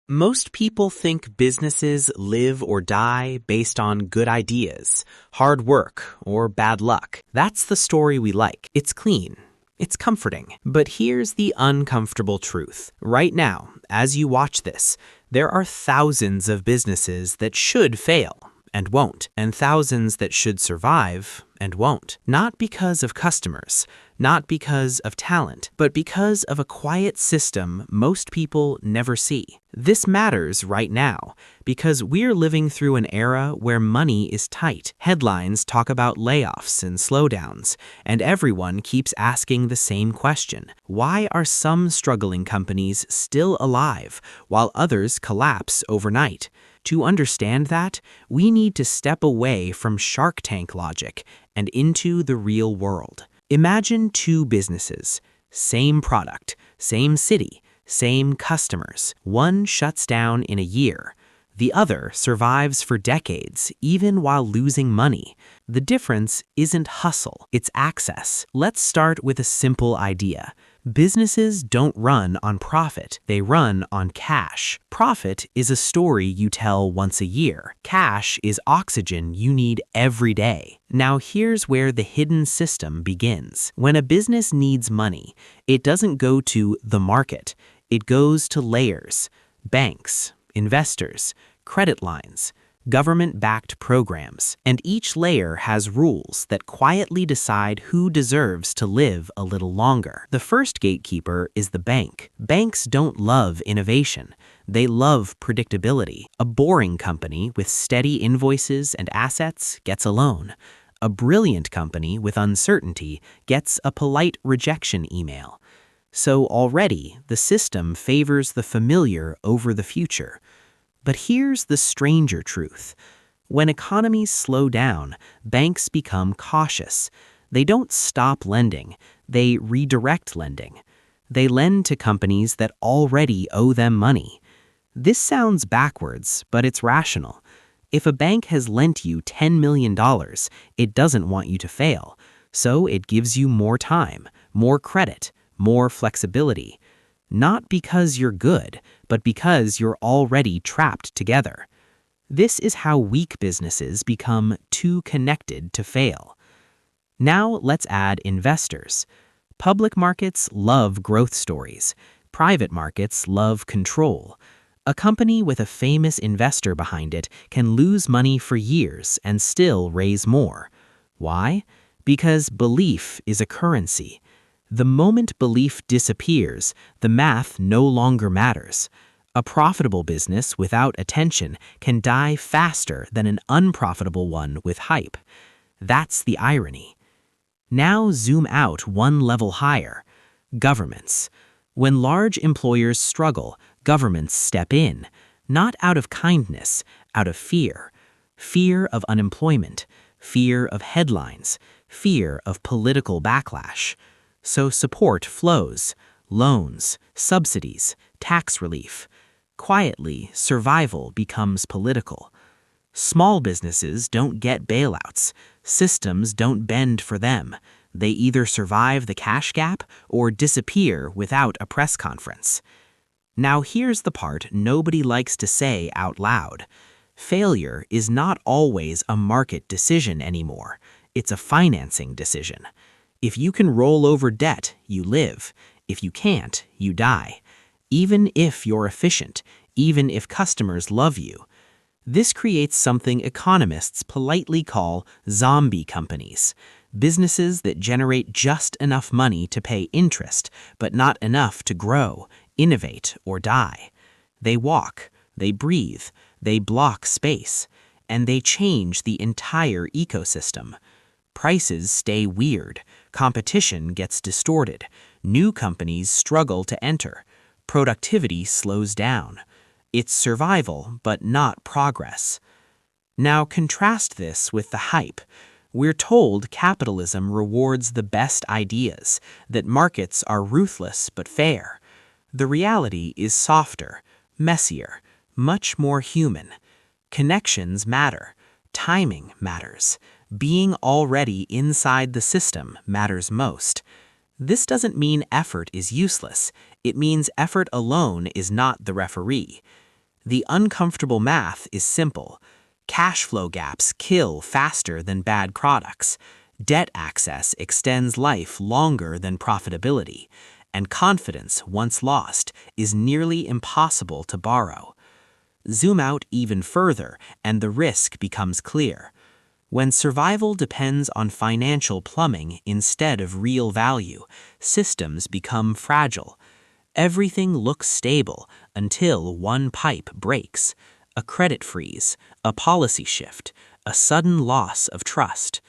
Most people think businesses live or die based on good ideas, hard work, or bad luck. That's the story we like. It's clean. It's comforting. But here's the uncomfortable truth. Right now, as you watch this, there are thousands of businesses that should fail and won't, and thousands that should survive and won't. Not because of customers, not because of talent, but because of a quiet system most people never see. This matters right now because we're living through an era where money is tight. Headlines talk about layoffs and slowdowns, and everyone keeps asking the same question. Why are some struggling companies still alive while others collapse overnight? To understand that, we need to step away from Shark Tank logic and into the real world. Imagine two businesses, same product, same city, same customers. One shuts down in a year. The other survives for decades, even while losing money. The difference isn't hustle, it's access. Let's start with a simple idea. Businesses don't run on profit, they run on cash. Profit is a story you tell once a year. Cash is oxygen you need every day. Now here's where the hidden system begins. When a business needs money, it doesn't go to the market. It goes to layers, banks, investors, credit lines, government-backed programs, and each layer has rules that quietly decide who deserves to live a little longer. The first gatekeeper is the bank. Banks don't love innovation. They love predictability. A boring company with steady invoices and assets gets a loan. A brilliant company with uncertainty gets a polite rejection email. So already, the system favors the familiar over the future. But here's the stranger truth. When economies slow down, banks become cautious. They don't stop lending, they redirect lending. They lend to companies that already owe them money. This sounds backwards, but it's rational. If a bank has lent you $10 million, it doesn't want you to fail. So it gives you more time, more credit, more flexibility. Not because you're good, but because you're already trapped together. This is how weak businesses become too connected to fail. Now let's add investors. Public markets love growth stories. Private markets love control. A company with a famous investor behind it can lose money for years and still raise more. Why? Because belief is a currency. The moment belief disappears, the math no longer matters. A profitable business without attention can die faster than an unprofitable one with hype. That's the irony. Now zoom out one level higher. Governments. When large employers struggle, governments step in, not out of kindness, out of fear. Fear of unemployment, fear of headlines, fear of political backlash. So support flows, loans, subsidies, tax relief. Quietly, survival becomes political. Small businesses don't get bailouts. Systems don't bend for them. They either survive the cash gap or disappear without a press conference. Now here's the part nobody likes to say out loud. Failure is not always a market decision anymore. It's a financing decision. If you can roll over debt, you live. If you can't, you die. Even if you're efficient, even if customers love you. This creates something economists politely call zombie companies. Businesses that generate just enough money to pay interest, but not enough to grow, innovate, or die. They walk, they breathe, they block space, and they change the entire ecosystem. Prices stay weird, competition gets distorted, new companies struggle to enter, productivity slows down. It's survival, but not progress. Now contrast this with the hype. We're told capitalism rewards the best ideas, that markets are ruthless but fair. The reality is softer, messier, much more human. Connections matter, timing matters. Being already inside the system matters most. This doesn't mean effort is useless. It means effort alone is not the referee. The uncomfortable math is simple. Cash flow gaps kill faster than bad products. Debt access extends life longer than profitability. And confidence, once lost, is nearly impossible to borrow. Zoom out even further, and the risk becomes clear. When survival depends on financial plumbing instead of real value, systems become fragile. Everything looks stable until one pipe breaks. A credit freeze, a policy shift, a sudden loss of trust.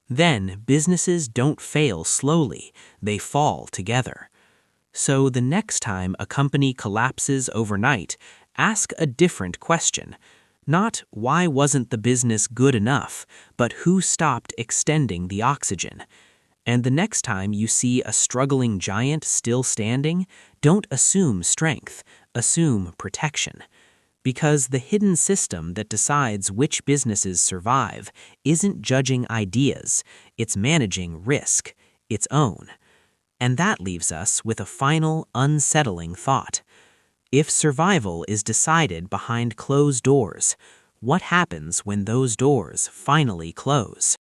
Then businesses don't fail slowly, they fall together. So the next time a company collapses overnight, ask a different question. Not why wasn't the business good enough, but who stopped extending the oxygen. And the next time you see a struggling giant still standing, don't assume strength, assume protection. Because the hidden system that decides which businesses survive isn't judging ideas, it's managing risk, its own. And that leaves us with a final, unsettling thought. If survival is decided behind closed doors, what happens when those doors finally close?